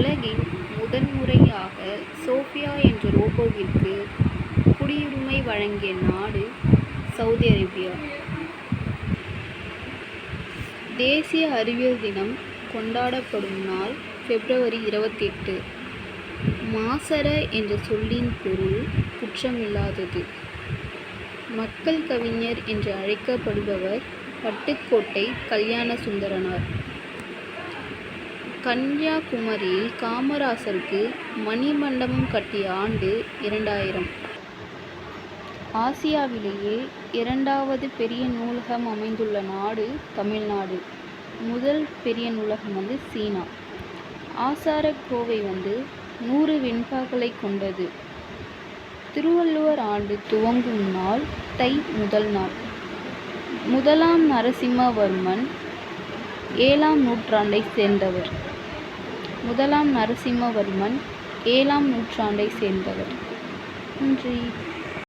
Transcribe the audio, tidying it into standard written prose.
உலகில் முதன்முறையாக சோஃபியா என்ற ரோபோவிற்கு குடியுரிமை வழங்கிய நாடு சவுதி அரேபியா. தேசிய அறிவியல் தினம் கொண்டாடப்படும் நாள் பிப்ரவரி 28. மாசற என்ற சொல்லின் பொருள் குற்றமில்லாதது. மக்கள் கவிஞர் என்று அழைக்கப்படுபவர் பட்டுக்கோட்டை கல்யாணசுந்தரனார். கன்னியாகுமரியில் காமராசருக்கு மணிமண்டபம் கட்டிய ஆண்டு 2000. ஆசியாவிலேயே 2வது பெரிய நூலகம் அமைந்துள்ள நாடு தமிழ்நாடு. முதல் பெரிய நூலகம் சீனா. ஆசாரக்கோவை 100 வெண்பாக்களை கொண்டது. திருவள்ளுவர் ஆண்டு துவங்கும் நாள் தை முதல் நாள். முதலாம் நரசிம்மவர்மன் 7ஆம் நூற்றாண்டை சேர்ந்தவர். நன்றி.